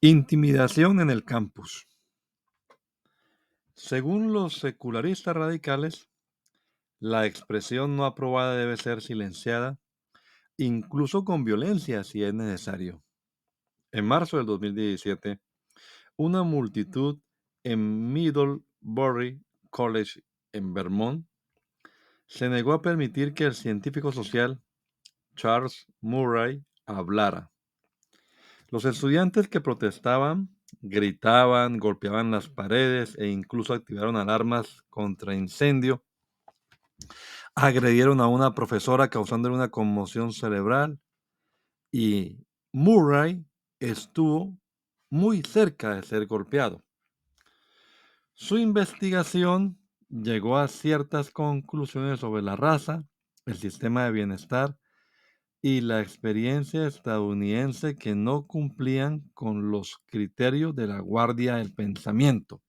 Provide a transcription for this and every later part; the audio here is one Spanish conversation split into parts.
Intimidación en el campus. Según los secularistas radicales, la expresión no aprobada debe ser silenciada, incluso con violencia si es necesario. En marzo del 2017, una multitud en Middlebury College, en Vermont, se negó a permitir que el científico social Charles Murray hablara. Los estudiantes que protestaban gritaban, golpeaban las paredes e incluso activaron alarmas contra incendio. Agredieron a una profesora causándole una conmoción cerebral y Murray estuvo muy cerca de ser golpeado. Su investigación llegó a ciertas conclusiones sobre la raza, el sistema de bienestar y la experiencia estadounidense que no cumplían con los criterios de la Guardia del Pensamiento.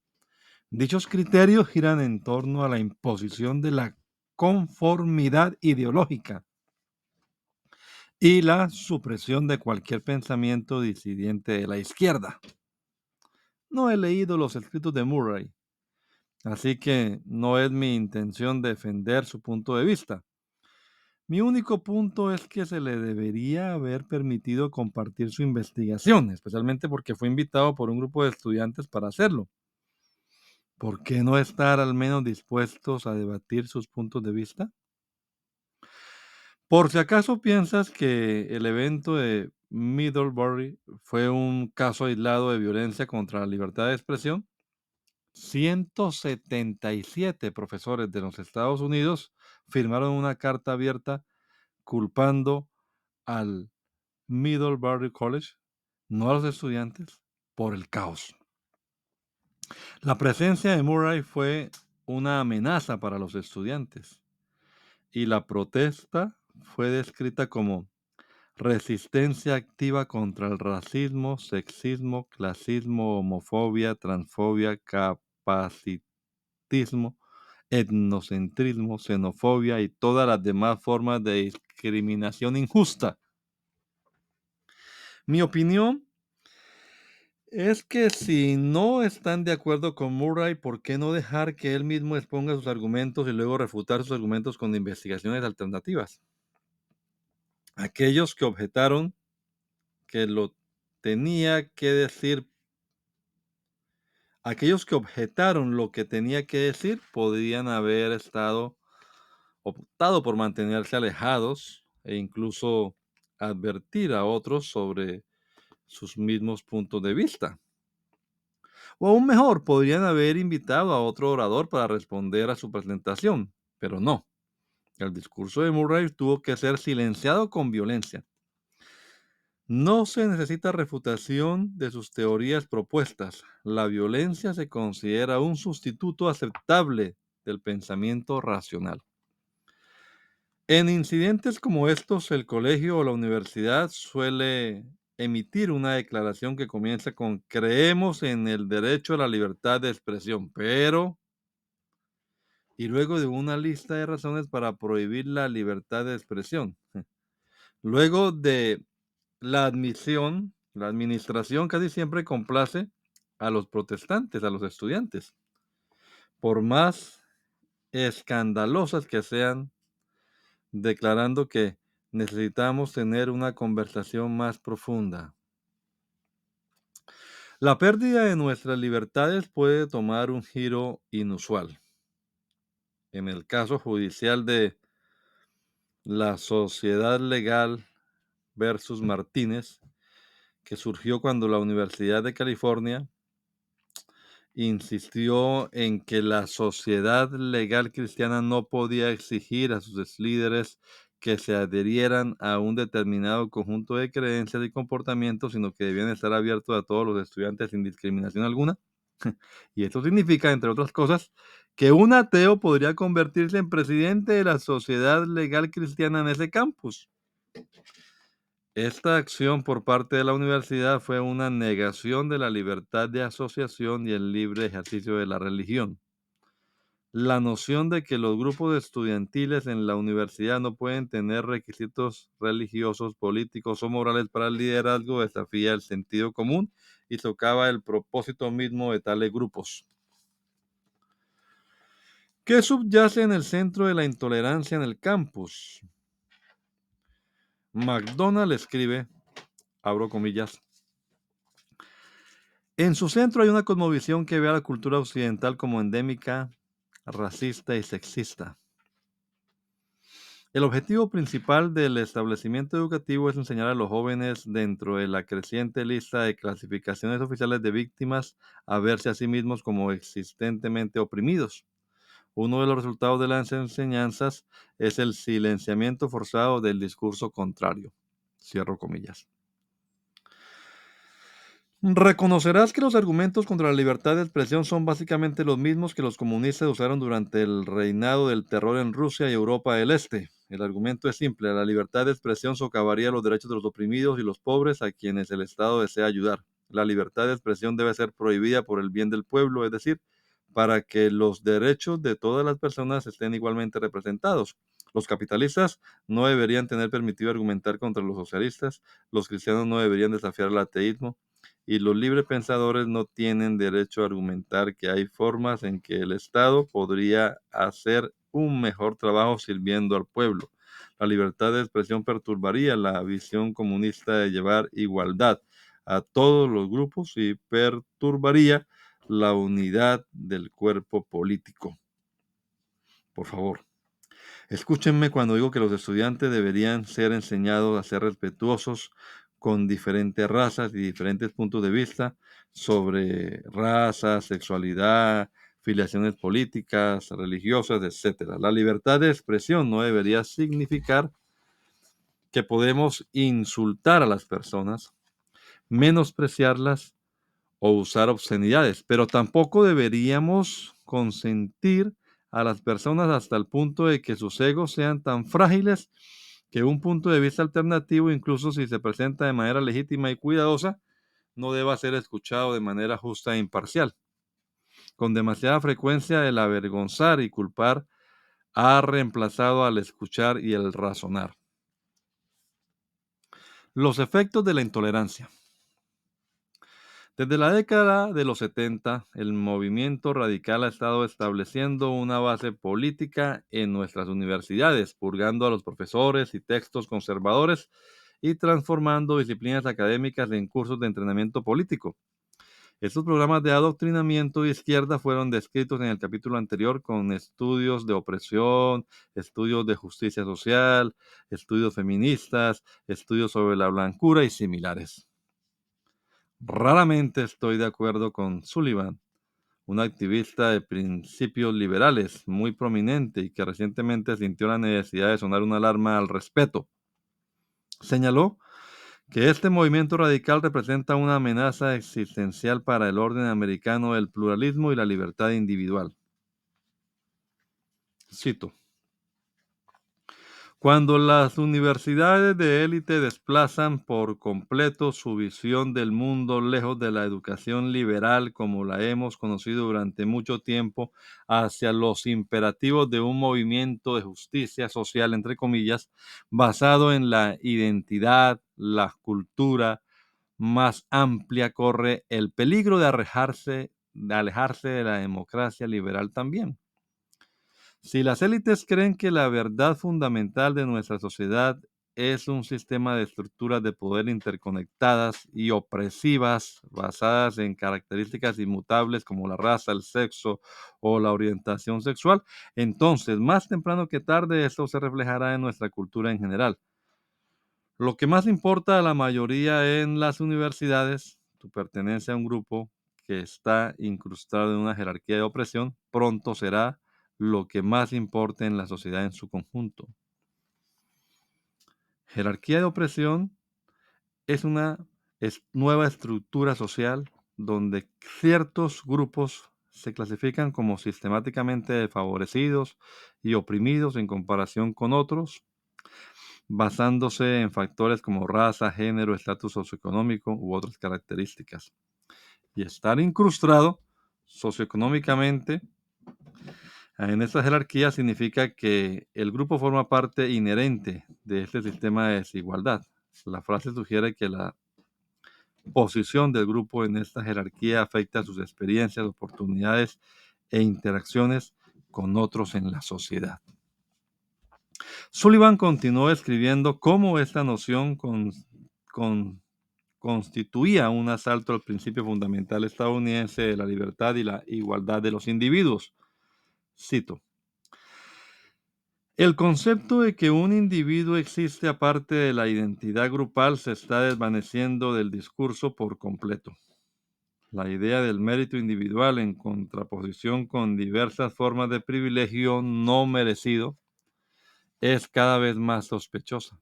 Dichos criterios giran en torno a la imposición de la conformidad ideológica y la supresión de cualquier pensamiento disidente de la izquierda. No he leído los escritos de Murray, así que no es mi intención defender su punto de vista. Mi único punto es que se le debería haber permitido compartir su investigación, especialmente porque fue invitado por un grupo de estudiantes para hacerlo. ¿Por qué no estar al menos dispuestos a debatir sus puntos de vista? Por si acaso piensas que el evento de Middlebury fue un caso aislado de violencia contra la libertad de expresión, 177 profesores de los Estados Unidos firmaron una carta abierta culpando al Middlebury College, no a los estudiantes, por el caos. La presencia de Murray fue una amenaza para los estudiantes y la protesta fue descrita como resistencia activa contra el racismo, sexismo, clasismo, homofobia, transfobia, capacitismo, etnocentrismo, xenofobia y todas las demás formas de discriminación injusta. Mi opinión es que si no están de acuerdo con Murray, ¿por qué no dejar que él mismo exponga sus argumentos y luego refutar sus argumentos con investigaciones alternativas? Aquellos que objetaron que lo tenía que decir, aquellos que objetaron lo que tenía que decir podrían haber optado por mantenerse alejados e incluso advertir a otros sobre sus mismos puntos de vista. O aún mejor, podrían haber invitado a otro orador para responder a su presentación, pero no. El discurso de Murray tuvo que ser silenciado con violencia. No se necesita refutación de sus teorías propuestas. La violencia se considera un sustituto aceptable del pensamiento racional. En incidentes como estos, el colegio o la universidad suele emitir una declaración que comienza con creemos en el derecho a la libertad de expresión, pero y luego de una lista de razones para prohibir la libertad de expresión. Luego de la admisión, la administración casi siempre complace a los protestantes, a los estudiantes, por más escandalosas que sean, declarando que necesitamos tener una conversación más profunda. La pérdida de nuestras libertades puede tomar un giro inusual. En el caso judicial de la Sociedad Legal versus Martínez, que surgió cuando la Universidad de California insistió en que la sociedad legal cristiana no podía exigir a sus líderes que se adherieran a un determinado conjunto de creencias y comportamientos, sino que debían estar abiertos a todos los estudiantes sin discriminación alguna. Y esto significa, entre otras cosas, que un ateo podría convertirse en presidente de la sociedad legal cristiana en ese campus. Esta acción por parte de la universidad fue una negación de la libertad de asociación y el libre ejercicio de la religión. La noción de que los grupos estudiantiles en la universidad no pueden tener requisitos religiosos, políticos o morales para el liderazgo desafía el sentido común y socava el propósito mismo de tales grupos. ¿Qué subyace en el centro de la intolerancia en el campus? McDonald escribe, abro comillas, en su centro hay una cosmovisión que ve a la cultura occidental como endémica, racista y sexista. El objetivo principal del establecimiento educativo es enseñar a los jóvenes, dentro de la creciente lista de clasificaciones oficiales de víctimas, a verse a sí mismos como existentemente oprimidos. Uno de los resultados de las enseñanzas es el silenciamiento forzado del discurso contrario. Cierro comillas. Reconocerás que los argumentos contra la libertad de expresión son básicamente los mismos que los comunistas usaron durante el reinado del terror en Rusia y Europa del Este. El argumento es simple: la libertad de expresión socavaría los derechos de los oprimidos y los pobres a quienes el Estado desea ayudar. La libertad de expresión debe ser prohibida por el bien del pueblo, es decir, para que los derechos de todas las personas estén igualmente representados. Los capitalistas no deberían tener permitido argumentar contra los socialistas, los cristianos no deberían desafiar el ateísmo, y los librepensadores no tienen derecho a argumentar que hay formas en que el Estado podría hacer un mejor trabajo sirviendo al pueblo. La libertad de expresión perturbaría la visión comunista de llevar igualdad a todos los grupos y perturbaría la unidad del cuerpo político. Por favor, escúchenme cuando digo que los estudiantes deberían ser enseñados a ser respetuosos con diferentes razas y diferentes puntos de vista sobre raza, sexualidad, filiaciones políticas, religiosas, etc. La libertad de expresión no debería significar que podemos insultar a las personas, menospreciarlas o usar obscenidades, pero tampoco deberíamos consentir a las personas hasta el punto de que sus egos sean tan frágiles que un punto de vista alternativo, incluso si se presenta de manera legítima y cuidadosa, no deba ser escuchado de manera justa e imparcial. Con demasiada frecuencia, el avergonzar y culpar ha reemplazado al escuchar y el razonar. Los efectos de la intolerancia. Desde la década de los 70, el movimiento radical ha estado estableciendo una base política en nuestras universidades, purgando a los profesores y textos conservadores y transformando disciplinas académicas en cursos de entrenamiento político. Estos programas de adoctrinamiento de izquierda fueron descritos en el capítulo anterior con estudios de opresión, estudios de justicia social, estudios feministas, estudios sobre la blancura y similares. Raramente estoy de acuerdo con Sullivan, un activista de principios liberales muy prominente y que recientemente sintió la necesidad de sonar una alarma al respecto. Señaló que este movimiento radical representa una amenaza existencial para el orden americano del pluralismo y la libertad individual. Cito: cuando las universidades de élite desplazan por completo su visión del mundo lejos de la educación liberal como la hemos conocido durante mucho tiempo hacia los imperativos de un movimiento de justicia social, entre comillas, basado en la identidad, la cultura más amplia, corre el peligro de alejarse de la democracia liberal también. Si las élites creen que la verdad fundamental de nuestra sociedad es un sistema de estructuras de poder interconectadas y opresivas basadas en características inmutables como la raza, el sexo o la orientación sexual, entonces más temprano que tarde esto se reflejará en nuestra cultura en general. Lo que más importa a la mayoría en las universidades, tu pertenencia a un grupo que está incrustado en una jerarquía de opresión, pronto será lo que más importe en la sociedad en su conjunto. Jerarquía de opresión es una nueva estructura social donde ciertos grupos se clasifican como sistemáticamente desfavorecidos y oprimidos en comparación con otros, basándose en factores como raza, género, estatus socioeconómico u otras características. Y estar incrustado socioeconómicamente En esta jerarquía significa que el grupo forma parte inherente de este sistema de desigualdad. La frase sugiere que la posición del grupo en esta jerarquía afecta sus experiencias, oportunidades e interacciones con otros en la sociedad. Sullivan continuó escribiendo cómo esta noción constituía un asalto al principio fundamental estadounidense de la libertad y la igualdad de los individuos. Cito: el concepto de que un individuo existe aparte de la identidad grupal se está desvaneciendo del discurso por completo. La idea del mérito individual en contraposición con diversas formas de privilegio no merecido es cada vez más sospechosa.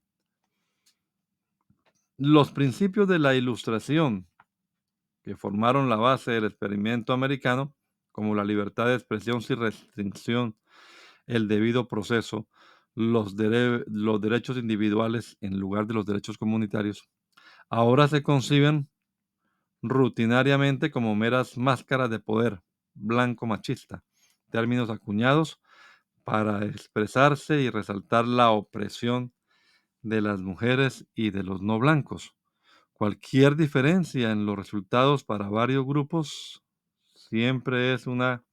Los principios de la Ilustración, que formaron la base del experimento americano, como la libertad de expresión sin restricción, el debido proceso, los derechos individuales en lugar de los derechos comunitarios, ahora se conciben rutinariamente como meras máscaras de poder blanco machista, términos acuñados para expresarse y resaltar la opresión de las mujeres y de los no blancos. Cualquier diferencia en los resultados para varios grupos siempre es una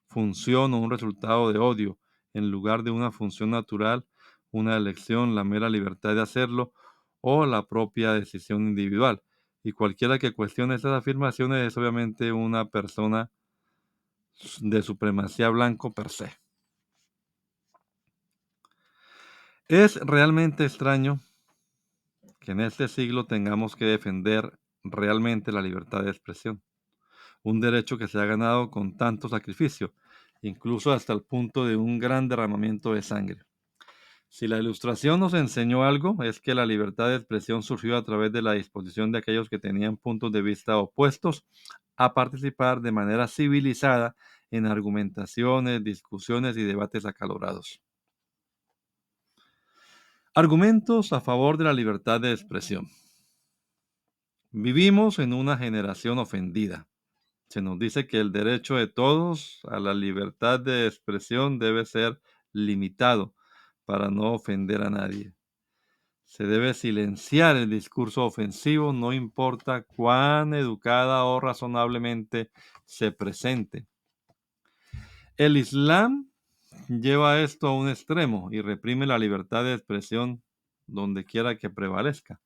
función o un resultado de odio, en lugar de una función natural, una elección, la mera libertad de hacerlo o la propia decisión individual. Y cualquiera que cuestione estas afirmaciones es obviamente una persona de supremacía blanco per se. Es realmente extraño que en este siglo tengamos que defender realmente la libertad de expresión, un derecho que se ha ganado con tanto sacrificio, incluso hasta el punto de un gran derramamiento de sangre. Si la Ilustración nos enseñó algo, es que la libertad de expresión surgió a través de la disposición de aquellos que tenían puntos de vista opuestos a participar de manera civilizada en argumentaciones, discusiones y debates acalorados. Argumentos a favor de la libertad de expresión. Vivimos en una generación ofendida. Se nos dice que el derecho de todos a la libertad de expresión debe ser limitado para no ofender a nadie. Se debe silenciar el discurso ofensivo, no importa cuán educada o razonablemente se presente. El Islam lleva esto a un extremo y reprime la libertad de expresión donde quiera que prevalezca.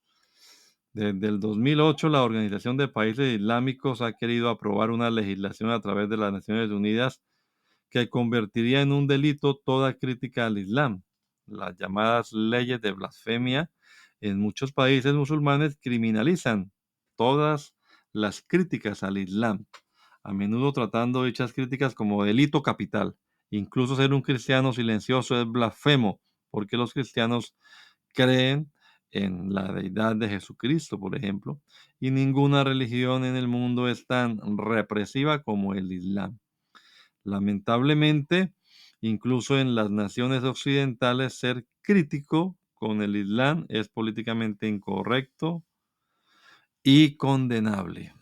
Desde el 2008, la Organización de Países Islámicos ha querido aprobar una legislación a través de las Naciones Unidas que convertiría en un delito toda crítica al Islam. Las llamadas leyes de blasfemia en muchos países musulmanes criminalizan todas las críticas al Islam, a menudo tratando dichas críticas como delito capital. Incluso ser un cristiano silencioso es blasfemo, porque los cristianos creen en la deidad de Jesucristo, por ejemplo, y ninguna religión en el mundo es tan represiva como el Islam. Lamentablemente, incluso en las naciones occidentales, ser crítico con el Islam es políticamente incorrecto y condenable.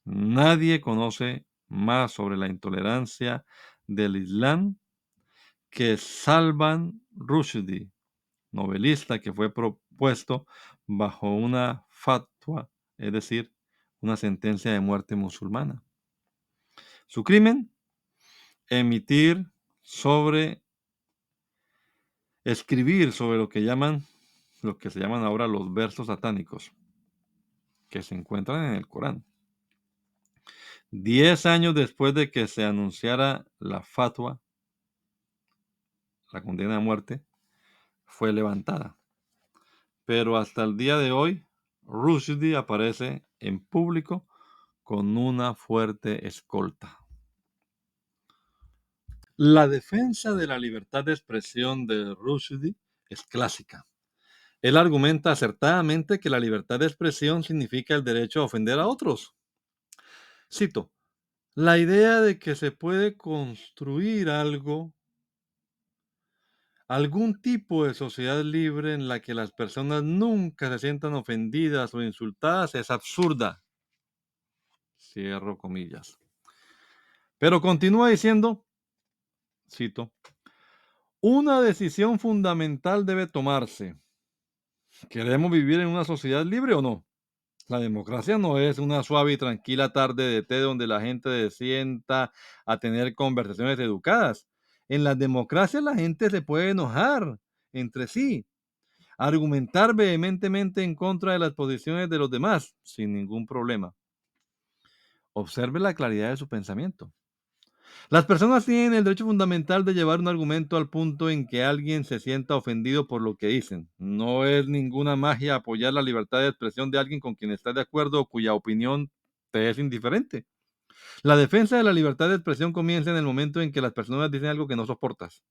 Nadie conoce más sobre la intolerancia del Islam que Salman Rushdie, novelista que fue propuesto bajo una fatwa, es decir, una sentencia de muerte musulmana. Su crimen: escribir sobre lo que se llaman ahora los versos satánicos, que se encuentran en el Corán. 10 años después de que se anunciara la fatwa, la condena a muerte, fue levantada. Pero hasta el día de hoy, Rushdie aparece en público con una fuerte escolta. La defensa de la libertad de expresión de Rushdie es clásica. Él argumenta acertadamente que la libertad de expresión significa el derecho a ofender a otros. Cito: la idea de que se puede construir algún tipo de sociedad libre en la que las personas nunca se sientan ofendidas o insultadas es absurda. Cierro comillas. Pero continúa diciendo Cito, una decisión fundamental debe tomarse. ¿Queremos vivir en una sociedad libre o no? La democracia no es una suave y tranquila tarde de té donde la gente se sienta a tener conversaciones educadas. En las democracias la gente se puede enojar entre sí, argumentar vehementemente en contra de las posiciones de los demás, sin ningún problema. Observe la claridad de su pensamiento. Las personas tienen el derecho fundamental de llevar un argumento al punto en que alguien se sienta ofendido por lo que dicen. No es ninguna magia apoyar la libertad de expresión de alguien con quien estás de acuerdo o cuya opinión te es indiferente. La defensa de la libertad de expresión comienza en el momento en que las personas dicen algo que no soportas.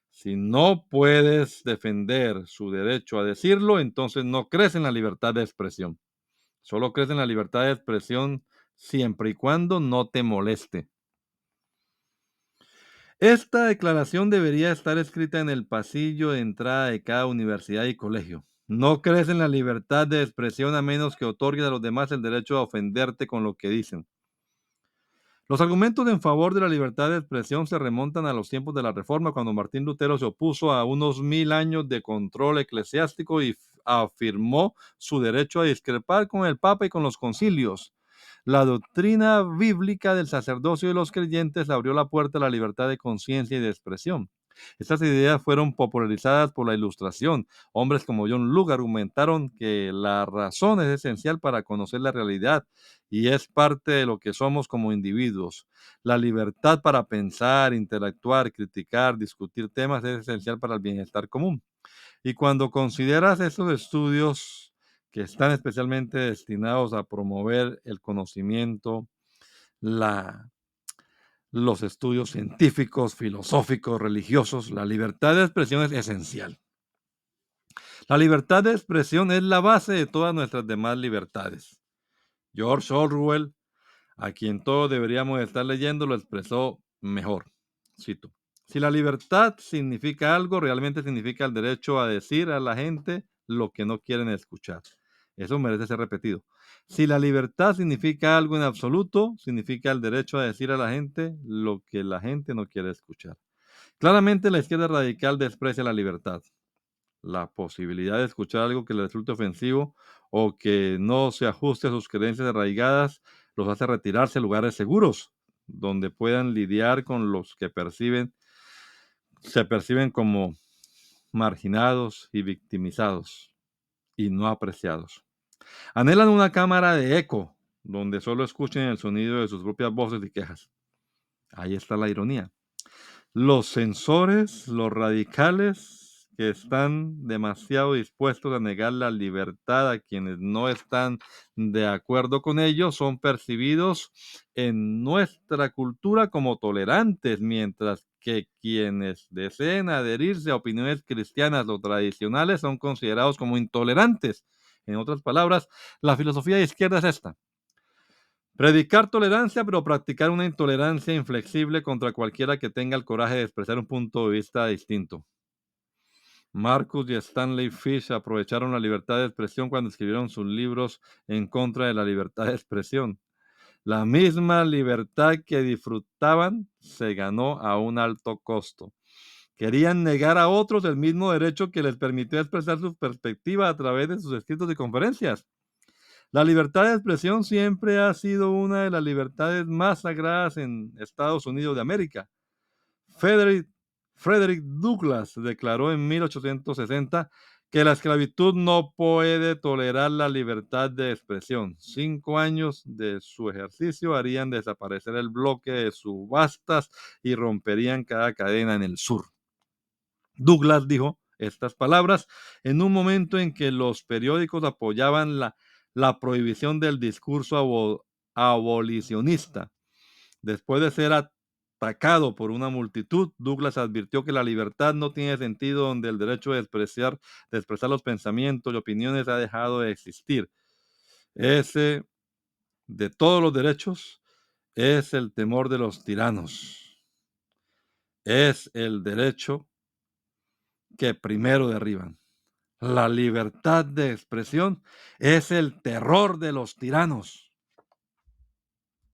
Si no puedes defender su derecho a decirlo, entonces no crees en la libertad de expresión. Solo crees en la libertad de expresión siempre y cuando no te moleste. Esta declaración debería estar escrita en el pasillo de entrada de cada universidad y colegio. No crees en la libertad de expresión a menos que otorgues a los demás el derecho a ofenderte con lo que dicen. Los argumentos en favor de la libertad de expresión se remontan a los tiempos de la Reforma, cuando Martín Lutero se opuso a unos 1000 años de control eclesiástico y afirmó su derecho a discrepar con el Papa y con los concilios. La doctrina bíblica del sacerdocio de los creyentes abrió la puerta a la libertad de conciencia y de expresión. Estas ideas fueron popularizadas por la Ilustración. Hombres como John Locke argumentaron que la razón es esencial para conocer la realidad y es parte de lo que somos como individuos. La libertad para pensar, interactuar, criticar, discutir temas es esencial para el bienestar común. Y cuando consideras estos estudios que están especialmente destinados a promover el conocimiento, la, los estudios científicos, filosóficos, religiosos, la libertad de expresión es esencial. La libertad de expresión es la base de todas nuestras demás libertades. George Orwell, a quien todos deberíamos estar leyendo, lo expresó mejor. Cito, si la libertad significa algo, realmente significa el derecho a decir a la gente lo que no quieren escuchar. Eso merece ser repetido. Si la libertad significa algo en absoluto, significa el derecho a decir a la gente lo que la gente no quiere escuchar. Claramente la izquierda radical desprecia la libertad. La posibilidad de escuchar algo que le resulte ofensivo o que no se ajuste a sus creencias arraigadas los hace retirarse a lugares seguros, donde puedan lidiar con los que se perciben como marginados y victimizados y no apreciados. Anhelan una cámara de eco, donde solo escuchen el sonido de sus propias voces y quejas. Ahí está la ironía. Los censores, los radicales que están demasiado dispuestos a negar la libertad a quienes no están de acuerdo con ello, son percibidos en nuestra cultura como tolerantes, mientras que quienes deseen adherirse a opiniones cristianas o tradicionales son considerados como intolerantes. En otras palabras, la filosofía de izquierda es esta: predicar tolerancia, pero practicar una intolerancia inflexible contra cualquiera que tenga el coraje de expresar un punto de vista distinto. Marcus y Stanley Fish aprovecharon la libertad de expresión cuando escribieron sus libros en contra de la libertad de expresión. La misma libertad que disfrutaban se ganó a un alto costo. Querían negar a otros el mismo derecho que les permitió expresar su perspectiva a través de sus escritos y conferencias. La libertad de expresión siempre ha sido una de las libertades más sagradas en Estados Unidos de América. Frederick, Frederick Douglass declaró en 1860 que la esclavitud no puede tolerar la libertad de expresión. 5 años de su ejercicio harían desaparecer el bloque de subastas y romperían cada cadena en el sur. Douglas dijo estas palabras en un momento en que los periódicos apoyaban la prohibición del discurso abolicionista. Después de ser atacado por una multitud, Douglas advirtió que la libertad no tiene sentido donde el derecho de expresar los pensamientos y opiniones ha dejado de existir. Ese, de todos los derechos, es el temor de los tiranos. Es el derecho que primero derriban. La libertad de expresión es el terror de los tiranos.